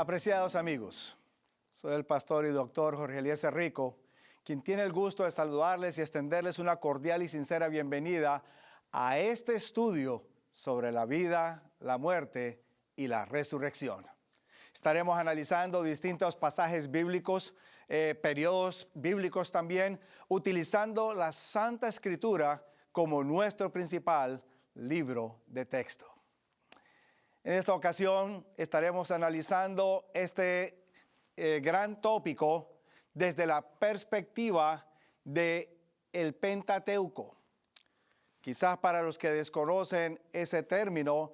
Apreciados amigos, soy el pastor y doctor Jorge Eliezer Rico, quien tiene el gusto de saludarles y extenderles una cordial y sincera bienvenida a este estudio sobre la vida, la muerte y la resurrección. Estaremos analizando distintos pasajes bíblicos, periodos bíblicos también, utilizando la Santa Escritura como nuestro principal libro de texto. En esta ocasión estaremos analizando este gran tópico desde la perspectiva del Pentateuco. Quizás para los que desconocen ese término,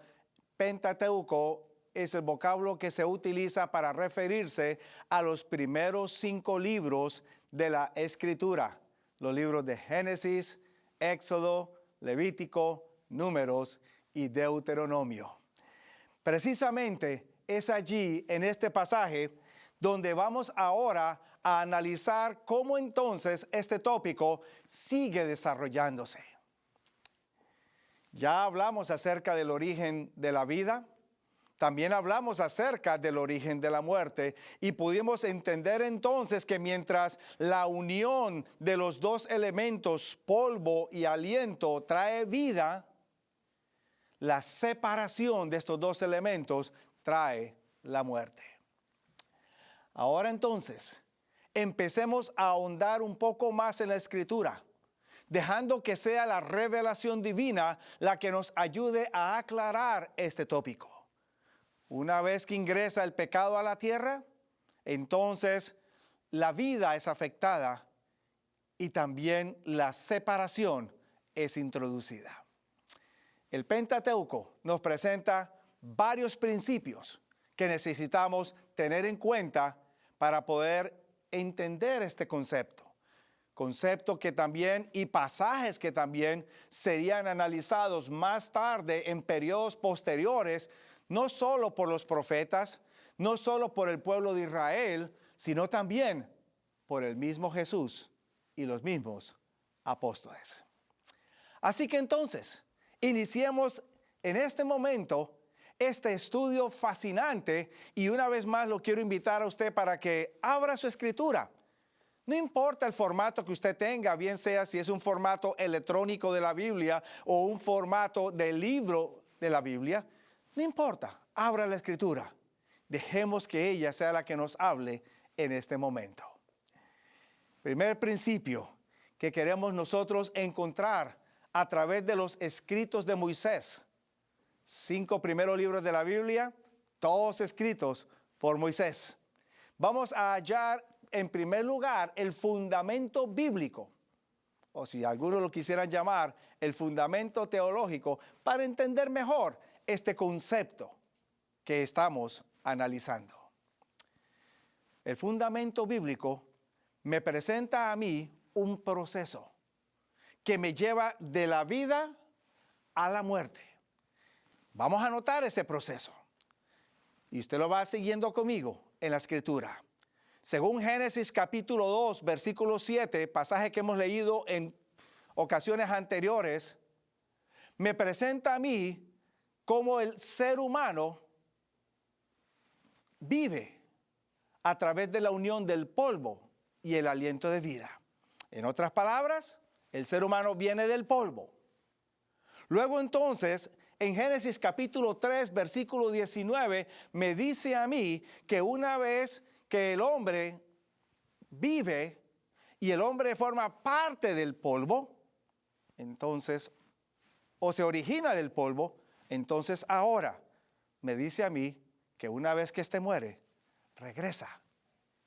Pentateuco es el vocablo que se utiliza para referirse a los primeros 5 libros de la Escritura. Los libros de Génesis, Éxodo, Levítico, Números y Deuteronomio. Precisamente es allí, en este pasaje, donde vamos ahora a analizar cómo entonces este tópico sigue desarrollándose. Ya hablamos acerca del origen de la vida, también hablamos acerca del origen de la muerte y pudimos entender entonces que mientras la unión de los dos elementos, polvo y aliento, trae vida, la separación de estos dos elementos trae la muerte. Ahora entonces, empecemos a ahondar un poco más en la Escritura, dejando que sea la revelación divina la que nos ayude a aclarar este tópico. Una vez que ingresa el pecado a la tierra, entonces la vida es afectada y también la separación es introducida. El Pentateuco nos presenta varios principios que necesitamos tener en cuenta para poder entender este concepto. Concepto que también y pasajes que también serían analizados más tarde en periodos posteriores, no solo por los profetas, no solo por el pueblo de Israel, sino también por el mismo Jesús y los mismos apóstoles. Así que entonces, iniciemos en este momento este estudio fascinante y una vez más lo quiero invitar a usted para que abra su escritura. No importa el formato que usted tenga, bien sea si es un formato electrónico de la Biblia o un formato de libro de la Biblia, no importa, abra la escritura. Dejemos que ella sea la que nos hable en este momento. Primer principio que queremos nosotros encontrar a través de los escritos de Moisés. 5 primeros libros de la Biblia, todos escritos por Moisés. Vamos a hallar en primer lugar el fundamento bíblico, o si algunos lo quisieran llamar, el fundamento teológico, para entender mejor este concepto que estamos analizando. El fundamento bíblico me presenta a mí un proceso que me lleva de la vida a la muerte. Vamos a notar ese proceso. Y usted lo va siguiendo conmigo en la Escritura. Según Génesis capítulo 2, versículo 7, pasaje que hemos leído en ocasiones anteriores, me presenta a mí cómo el ser humano vive a través de la unión del polvo y el aliento de vida. En otras palabras, el ser humano viene del polvo. Luego entonces, en Génesis capítulo 3, versículo 19, me dice a mí que una vez que el hombre vive y el hombre forma parte del polvo, entonces, o se origina del polvo, entonces ahora me dice a mí que una vez que éste muere, regresa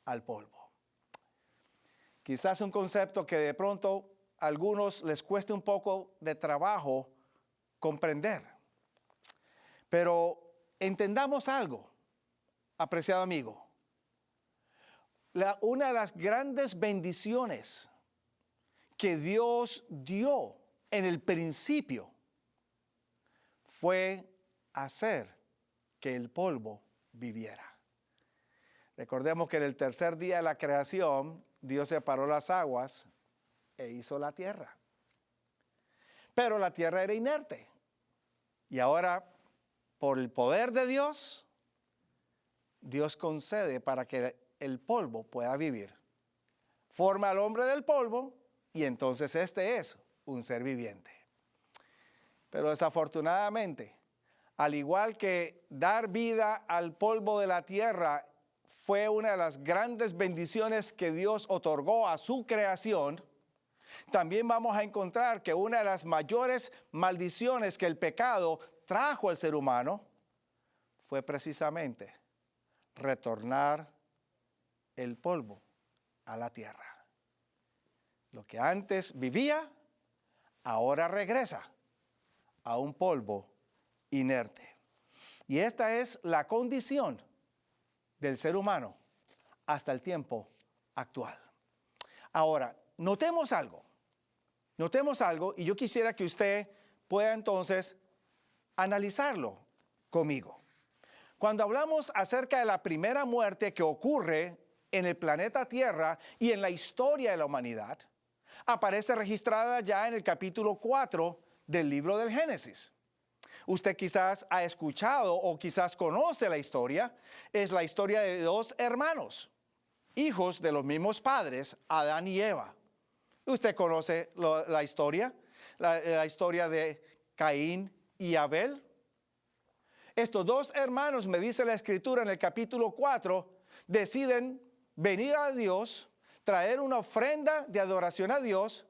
al polvo. Quizás un concepto que de pronto a algunos les cueste un poco de trabajo comprender. Pero entendamos algo, apreciado amigo. Una de las grandes bendiciones que Dios dio en el principio fue hacer que el polvo viviera. Recordemos que en el tercer día de la creación, Dios separó las aguas e hizo la tierra. Pero la tierra era inerte. Y ahora, por el poder de Dios, Dios concede para que el polvo pueda vivir. Forma al hombre del polvo y entonces este es un ser viviente. Pero desafortunadamente, al igual que dar vida al polvo de la tierra fue una de las grandes bendiciones que Dios otorgó a su creación, también vamos a encontrar que una de las mayores maldiciones que el pecado trajo al ser humano fue precisamente retornar el polvo a la tierra. Lo que antes vivía, ahora regresa a un polvo inerte. Y esta es la condición del ser humano hasta el tiempo actual. Ahora, notemos algo y yo quisiera que usted pueda entonces analizarlo conmigo. Cuando hablamos acerca de la primera muerte que ocurre en el planeta Tierra y en la historia de la humanidad, aparece registrada ya en el capítulo 4 del libro del Génesis. Usted quizás ha escuchado o quizás conoce la historia. Es la historia de dos hermanos, hijos de los mismos padres, Adán y Eva. Usted conoce la historia, la historia de Caín y Abel. Estos dos hermanos, me dice la Escritura en el capítulo 4, deciden venir a Dios, traer una ofrenda de adoración a Dios.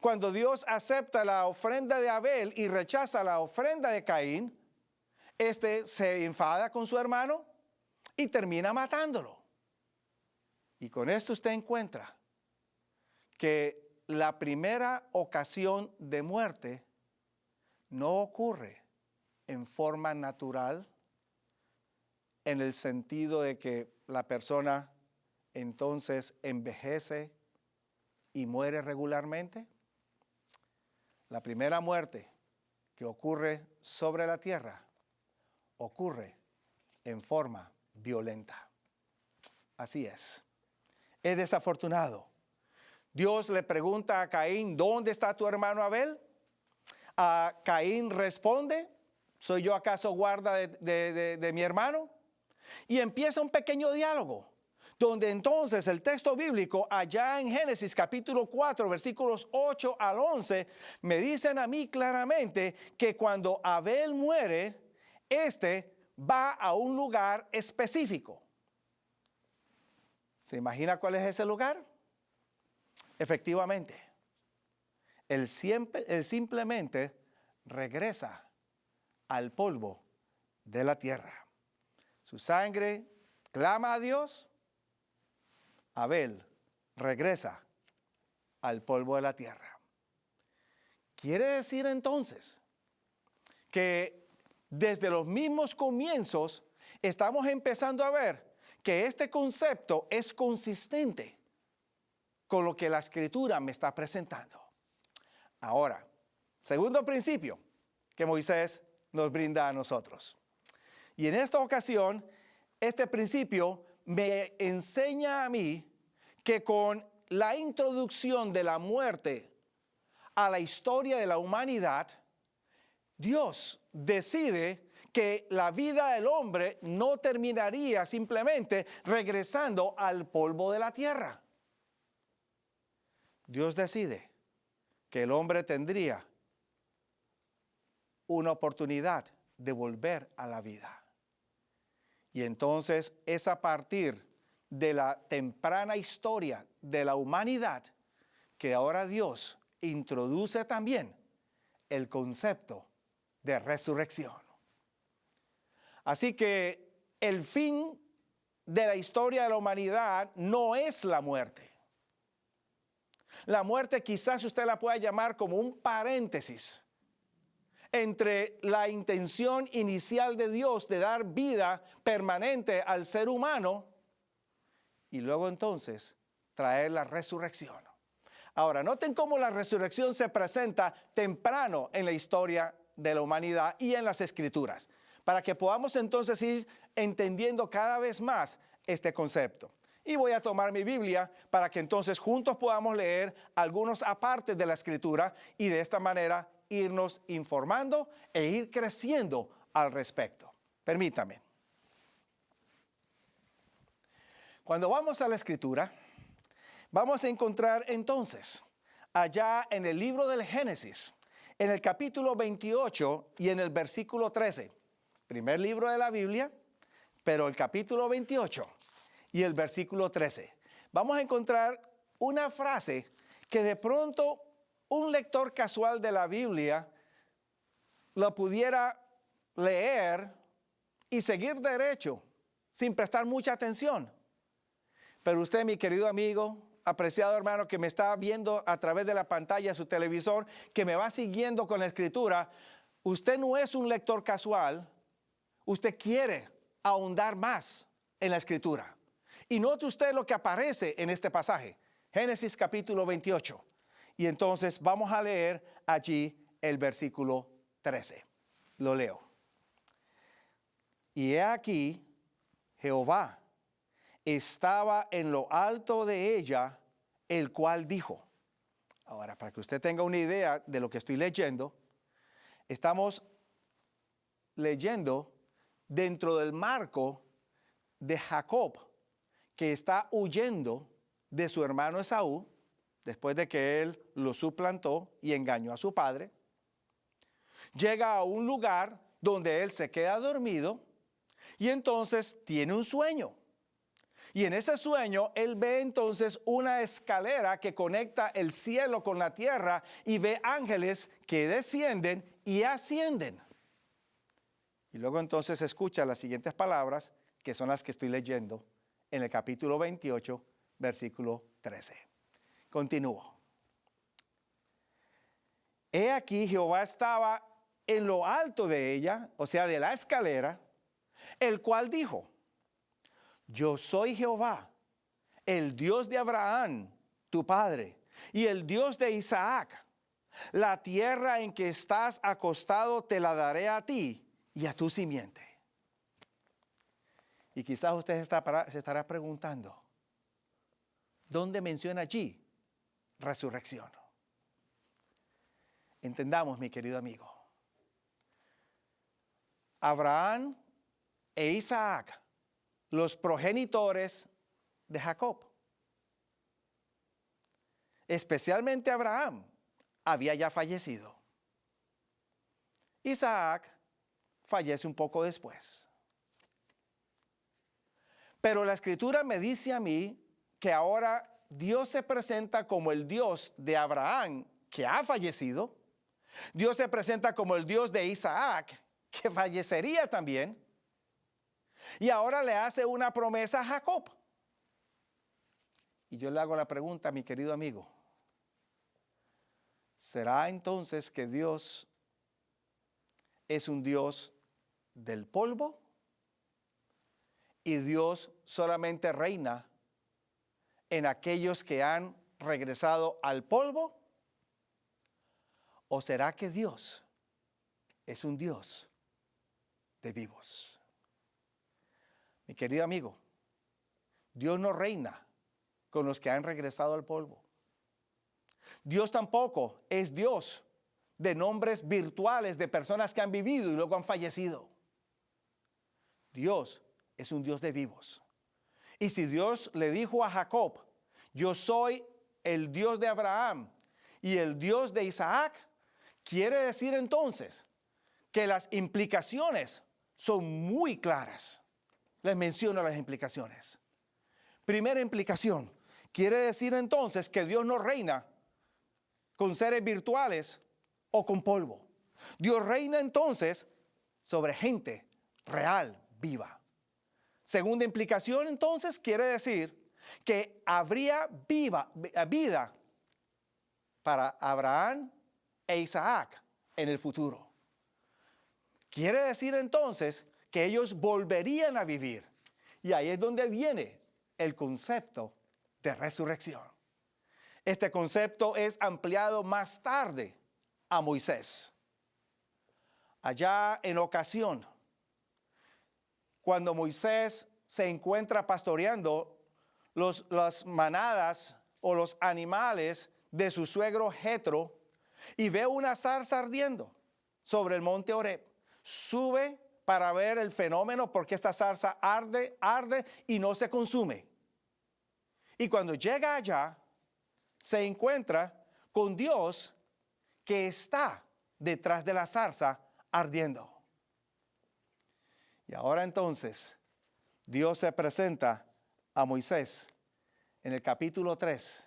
Cuando Dios acepta la ofrenda de Abel y rechaza la ofrenda de Caín, este se enfada con su hermano y termina matándolo. Y con esto usted encuentra que la primera ocasión de muerte no ocurre en forma natural, en el sentido de que la persona entonces envejece y muere regularmente. La primera muerte que ocurre sobre la tierra ocurre en forma violenta. Así es. Es desafortunado. Dios le pregunta a Caín, ¿dónde está tu hermano Abel? A Caín responde, ¿soy yo acaso guarda de mi hermano? Y empieza un pequeño diálogo, donde entonces el texto bíblico allá en Génesis capítulo 4, versículos 8 al 11, me dicen a mí claramente que cuando Abel muere, este va a un lugar específico. ¿Se imagina cuál es ese lugar? Efectivamente, él simplemente regresa al polvo de la tierra. Su sangre clama a Dios. Abel regresa al polvo de la tierra. Quiere decir entonces que desde los mismos comienzos estamos empezando a ver que este concepto es consistente con lo que la Escritura me está presentando. Ahora, segundo principio que Moisés nos brinda a nosotros. Y en esta ocasión, este principio me enseña a mí que con la introducción de la muerte a la historia de la humanidad, Dios decide que la vida del hombre no terminaría simplemente regresando al polvo de la tierra. Dios decide que el hombre tendría una oportunidad de volver a la vida. Y entonces es a partir de la temprana historia de la humanidad que ahora Dios introduce también el concepto de resurrección. Así que el fin de la historia de la humanidad no es la muerte. La muerte quizás usted la pueda llamar como un paréntesis entre la intención inicial de Dios de dar vida permanente al ser humano y luego entonces traer la resurrección. Ahora, noten cómo la resurrección se presenta temprano en la historia de la humanidad y en las Escrituras, para que podamos entonces ir entendiendo cada vez más este concepto. Y voy a tomar mi Biblia para que entonces juntos podamos leer algunos apartes de la Escritura y de esta manera irnos informando e ir creciendo al respecto. Permítame. Cuando vamos a la Escritura, vamos a encontrar entonces, allá en el libro del Génesis, en el capítulo 28 y en el versículo 13, primer libro de la Biblia, pero el capítulo 28 y el versículo 13, vamos a encontrar una frase que de pronto un lector casual de la Biblia lo pudiera leer y seguir derecho sin prestar mucha atención. Pero usted, mi querido amigo, apreciado hermano que me está viendo a través de la pantalla de su televisor, que me va siguiendo con la Escritura, usted no es un lector casual, usted quiere ahondar más en la Escritura. Y note usted lo que aparece en este pasaje, Génesis capítulo 28. Y entonces vamos a leer allí el versículo 13. Lo leo. Y he aquí, Jehová estaba en lo alto de ella, el cual dijo. Ahora, para que usted tenga una idea de lo que estoy leyendo, estamos leyendo dentro del marco de Jacob, que está huyendo de su hermano Esaú, después de que él lo suplantó y engañó a su padre. Llega a un lugar donde él se queda dormido y entonces tiene un sueño. Y en ese sueño él ve entonces una escalera que conecta el cielo con la tierra y ve ángeles que descienden y ascienden. Y luego entonces escucha las siguientes palabras, que son las que estoy leyendo en el capítulo 28, versículo 13. Continúo. He aquí Jehová estaba en lo alto de ella, o sea, de la escalera, el cual dijo: Yo soy Jehová, el Dios de Abraham, tu padre, y el Dios de Isaac. La tierra en que estás acostado te la daré a ti y a tu simiente. Y quizás usted se estará preguntando, ¿dónde menciona allí resurrección? Entendamos, mi querido amigo. Abraham e Isaac, los progenitores de Jacob. Especialmente Abraham había ya fallecido. Isaac fallece un poco después. Pero la Escritura me dice a mí que ahora Dios se presenta como el Dios de Abraham, que ha fallecido. Dios se presenta como el Dios de Isaac, que fallecería también. Y ahora le hace una promesa a Jacob. Y yo le hago la pregunta, mi querido amigo. ¿Será entonces que Dios es un Dios del polvo? ¿Y Dios solamente reina en aquellos que han regresado al polvo? ¿O será que Dios es un Dios de vivos? Mi querido amigo, Dios no reina con los que han regresado al polvo. Dios tampoco es Dios de nombres virtuales de personas que han vivido y luego han fallecido. Dios es un Dios de vivos. Y si Dios le dijo a Jacob, yo soy el Dios de Abraham y el Dios de Isaac, quiere decir entonces que las implicaciones son muy claras. Les menciono las implicaciones. Primera implicación, quiere decir entonces que Dios no reina con seres virtuales o con polvo. Dios reina entonces sobre gente real, viva. Segunda implicación entonces quiere decir que habría vida para Abraham e Isaac en el futuro. Quiere decir entonces que ellos volverían a vivir. Y ahí es donde viene el concepto de resurrección. Este concepto es ampliado más tarde a Moisés. Allá en ocasión, cuando Moisés se encuentra pastoreando las manadas o los animales de su suegro Jetro y ve una zarza ardiendo sobre el monte Horeb, sube para ver el fenómeno porque esta zarza arde y no se consume. Y cuando llega allá, se encuentra con Dios que está detrás de la zarza ardiendo. Y ahora entonces, Dios se presenta a Moisés en el capítulo 3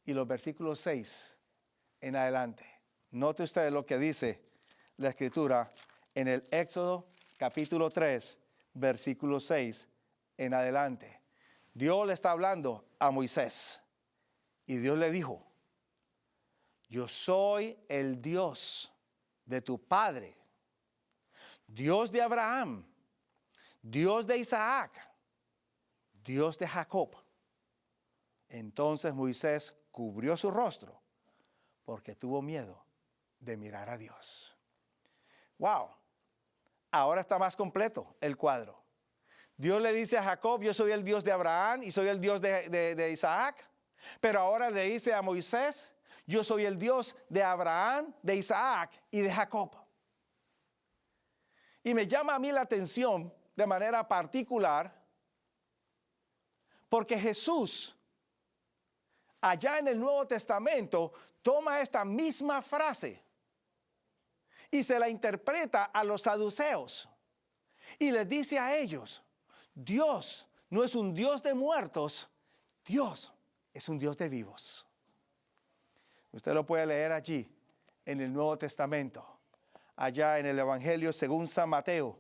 y los versículos 6 en adelante. Note usted lo que dice la Escritura en el Éxodo capítulo 3, versículo 6 en adelante. Dios le está hablando a Moisés y Dios le dijo: yo soy el Dios de tu padre, Dios de Abraham, Dios de Isaac, Dios de Jacob. Entonces Moisés cubrió su rostro porque tuvo miedo de mirar a Dios. Wow, ahora está más completo el cuadro. Dios le dice a Jacob: yo soy el Dios de Abraham y soy el Dios de Isaac. Pero ahora le dice a Moisés: yo soy el Dios de Abraham, de Isaac y de Jacob. Y me llama a mí la atención de manera particular porque Jesús, allá en el Nuevo Testamento, toma esta misma frase y se la interpreta a los saduceos y les dice a ellos: Dios no es un Dios de muertos, Dios es un Dios de vivos. Usted lo puede leer allí en el Nuevo Testamento, allá en el Evangelio según San Mateo,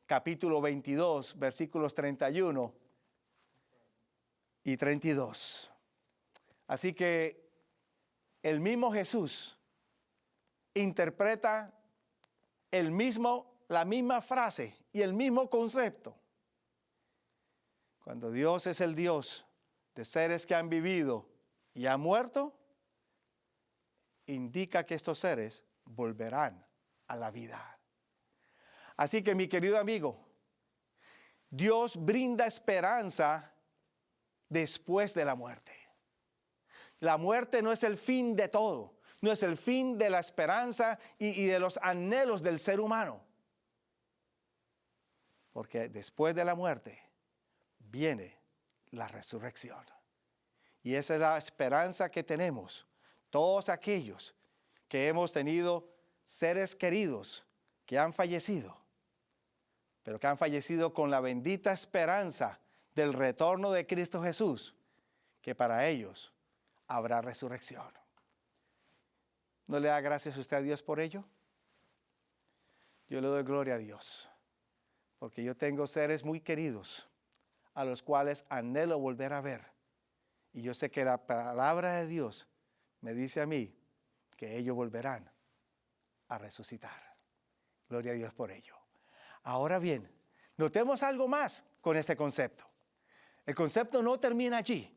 capítulo 22, versículos 31 y 32. Así que el mismo Jesús interpreta la misma frase y el mismo concepto. Cuando Dios es el Dios de seres que han vivido y han muerto, indica que estos seres volverán a la vida. Así que, mi querido amigo, Dios brinda esperanza después de la muerte. La muerte no es el fin de todo, no es el fin de la esperanza y de los anhelos del ser humano. Porque después de la muerte viene la resurrección. Y esa es la esperanza que tenemos todos aquellos que hemos tenido seres queridos que han fallecido, pero que han fallecido con la bendita esperanza del retorno de Cristo Jesús, que para ellos habrá resurrección. ¿No le da gracias usted a Dios por ello? Yo le doy gloria a Dios, porque yo tengo seres muy queridos a los cuales anhelo volver a ver. Y yo sé que la palabra de Dios me dice a mí que ellos volverán a resucitar. Gloria a Dios por ello. Ahora bien, notemos algo más con este concepto. El concepto no termina allí,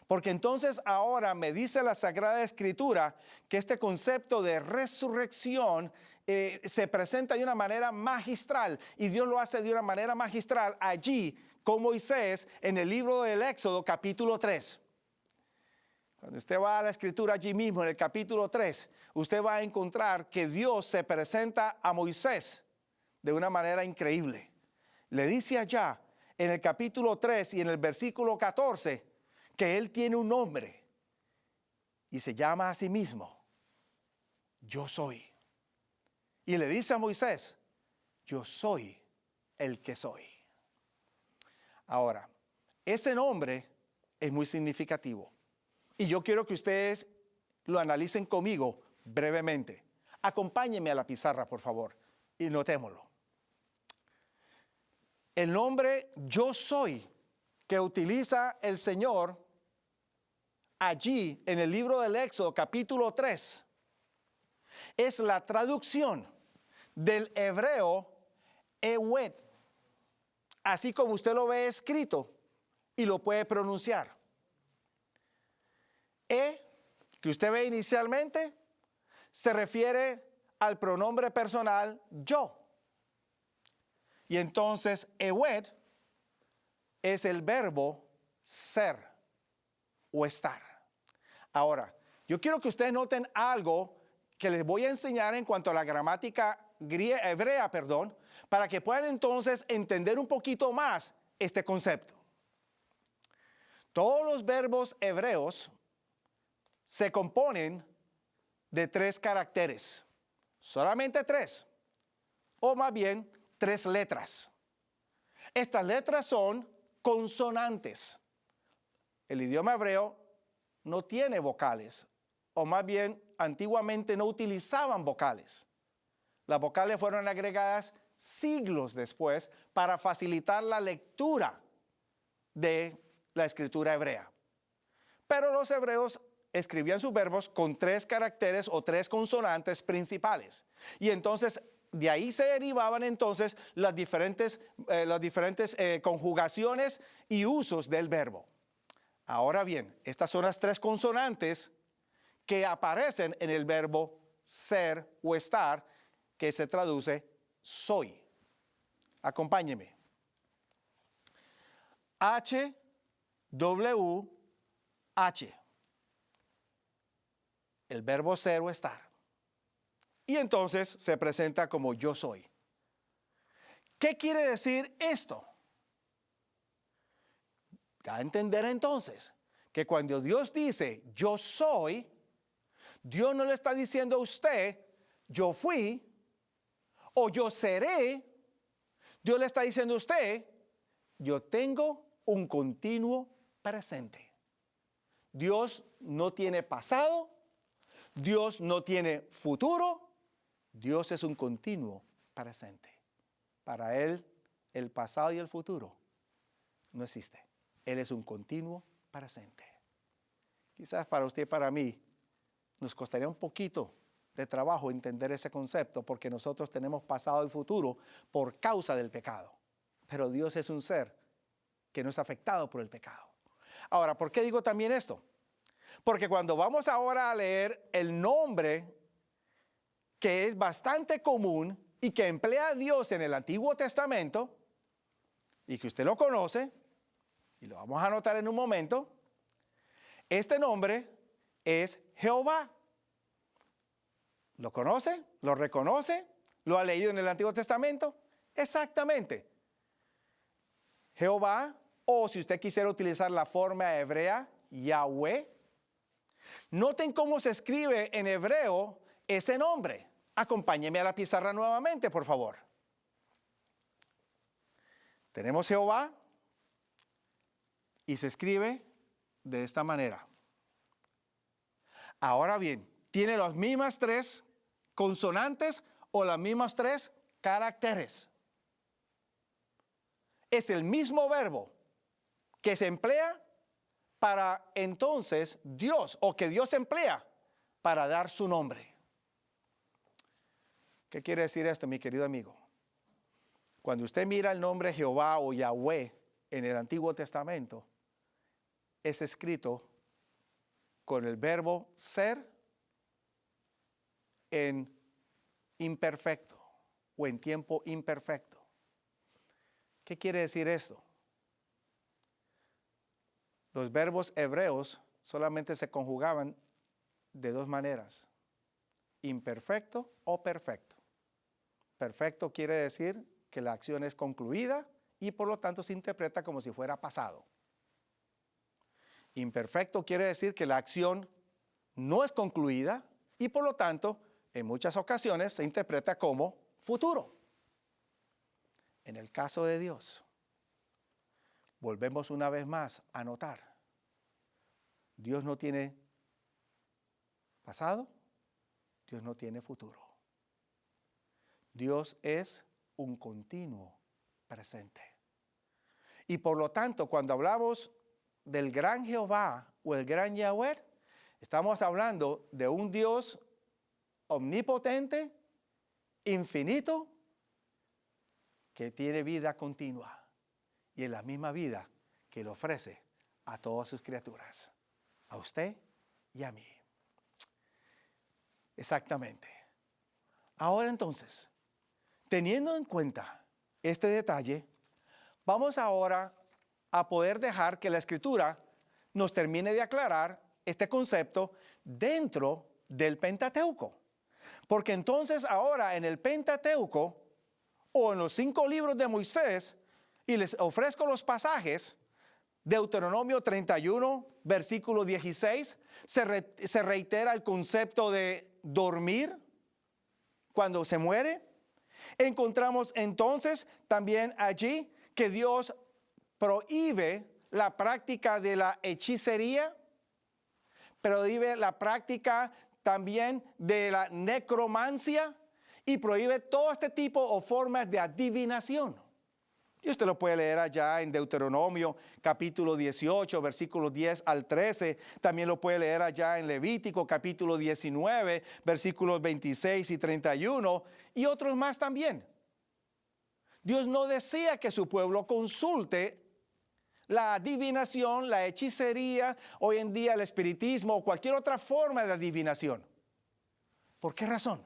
porque entonces ahora me dice la Sagrada Escritura que este concepto de resurrección se presenta de una manera magistral, y Dios lo hace de una manera magistral allí con Moisés en el libro del Éxodo capítulo 3. Cuando usted va a la Escritura allí mismo en el capítulo 3, usted va a encontrar que Dios se presenta a Moisés de una manera increíble. Le dice allá en el capítulo 3 y en el versículo 14 que él tiene un nombre y se llama a sí mismo Yo Soy. Y le dice a Moisés: yo soy el que soy. Ahora, ese nombre es muy significativo y yo quiero que ustedes lo analicen conmigo brevemente. Acompáñenme a la pizarra, por favor, y notémoslo. El nombre Yo Soy que utiliza el Señor allí en el libro del Éxodo capítulo 3 es la traducción del hebreo Ewed, así como usted lo ve escrito y lo puede pronunciar. Que usted ve inicialmente, se refiere al pronombre personal yo. Y entonces Ewed es el verbo ser o estar. Ahora, yo quiero que ustedes noten algo que les voy a enseñar en cuanto a la gramática hebrea, para que puedan entonces entender un poquito más este concepto. Todos los verbos hebreos se componen de 3 caracteres, solamente 3, o más bien 3 letras. Estas letras son consonantes. El idioma hebreo no tiene vocales, o más bien antiguamente no utilizaban vocales. Las vocales fueron agregadas siglos después para facilitar la lectura de la escritura hebrea. Pero los hebreos escribían sus verbos con 3 caracteres o 3 consonantes principales. Y entonces de ahí se derivaban entonces las diferentes conjugaciones y usos del verbo. Ahora bien, estas son las 3 consonantes que aparecen en el verbo ser o estar, que se traduce soy. Acompáñeme. H, W, H. El verbo ser o estar. Y entonces se presenta como yo soy. ¿Qué quiere decir esto? Da a entender entonces que cuando Dios dice yo soy, Dios no le está diciendo a usted yo fui o yo seré. Dios le está diciendo a usted yo tengo un continuo presente. Dios no tiene pasado, Dios no tiene futuro, Dios es un continuo presente. Para Él, el pasado y el futuro no existe. Él es un continuo presente. Quizás para usted y para mí nos costaría un poquito de trabajo entender ese concepto porque nosotros tenemos pasado y futuro por causa del pecado. Pero Dios es un ser que no es afectado por el pecado. Ahora, ¿por qué digo también esto? Porque cuando vamos ahora a leer el nombre que es bastante común y que emplea Dios en el Antiguo Testamento, y que usted lo conoce, y lo vamos a anotar en un momento, este nombre es Jehová. ¿Lo conoce? ¿Lo reconoce? ¿Lo ha leído en el Antiguo Testamento? Exactamente. Jehová, o si usted quisiera utilizar la forma hebrea, Yahweh. Noten cómo se escribe en hebreo ese nombre. Acompáñeme a la pizarra nuevamente, por favor. Tenemos Jehová y se escribe de esta manera. Ahora bien, ¿tiene las mismas 3 consonantes o las mismas 3 caracteres? Es el mismo verbo que se emplea para entonces Dios, o que Dios emplea para dar su nombre. ¿Qué quiere decir esto, mi querido amigo? Cuando usted mira el nombre Jehová o Yahweh en el Antiguo Testamento, es escrito con el verbo ser en imperfecto o en tiempo imperfecto. ¿Qué quiere decir esto? Los verbos hebreos solamente se conjugaban de 2 maneras, imperfecto o perfecto. Perfecto quiere decir que la acción es concluida y por lo tanto se interpreta como si fuera pasado. Imperfecto quiere decir que la acción no es concluida y por lo tanto en muchas ocasiones se interpreta como futuro. En el caso de Dios, volvemos una vez más a notar, Dios no tiene pasado, Dios no tiene futuro. Dios es un continuo presente. Y por lo tanto, cuando hablamos del gran Jehová o el gran Yahweh, estamos hablando de un Dios omnipotente, infinito, que tiene vida continua y es la misma vida que le ofrece a todas sus criaturas, a usted y a mí. Exactamente. Ahora entonces, teniendo en cuenta este detalle, vamos ahora a poder dejar que la Escritura nos termine de aclarar este concepto dentro del Pentateuco. Porque entonces ahora en el Pentateuco o en los 5 libros de Moisés, y les ofrezco los pasajes Deuteronomio 31, versículo 16, se reitera el concepto de dormir cuando se muere. Encontramos entonces también allí que Dios prohíbe la práctica de la hechicería, prohíbe la práctica también de la necromancia y prohíbe todo este tipo o formas de adivinación. Y usted lo puede leer allá en Deuteronomio capítulo 18, versículos 10 al 13. También lo puede leer allá en Levítico capítulo 19, versículos 26 y 31 y otros más también. Dios no desea que su pueblo consulte la adivinación, la hechicería, hoy en día el espiritismo o cualquier otra forma de adivinación. ¿Por qué razón?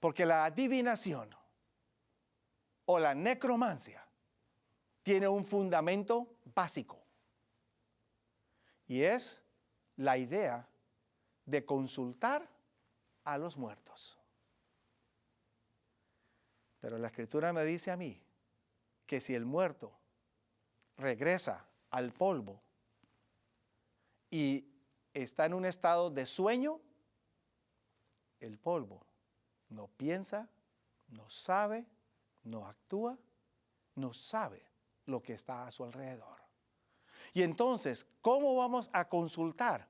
Porque la adivinación o la necromancia tiene un fundamento básico y es la idea de consultar a los muertos. Pero la Escritura me dice a mí que si el muerto regresa al polvo y está en un estado de sueño, el polvo no piensa, no sabe, no actúa, no sabe lo que está a su alrededor. Y entonces, ¿cómo vamos a consultar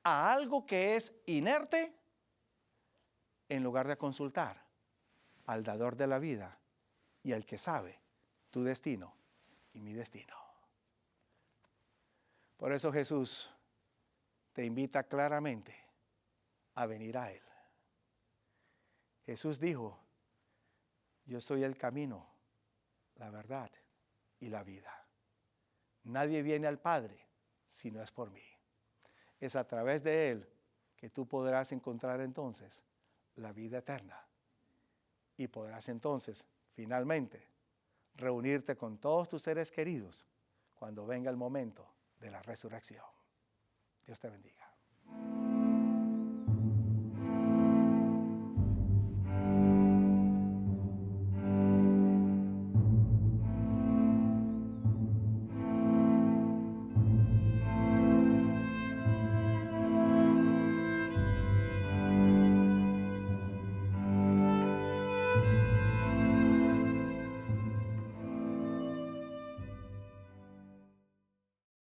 a algo que es inerte en lugar de consultar al dador de la vida y al que sabe tu destino y mi destino? Por eso Jesús te invita claramente a venir a Él. Jesús dijo: yo soy el camino, la verdad y la vida. Nadie viene al Padre si no es por mí. Es a través de Él que tú podrás encontrar entonces la vida eterna. Y podrás entonces, finalmente, reunirte con todos tus seres queridos cuando venga el momento de la resurrección. Dios te bendiga.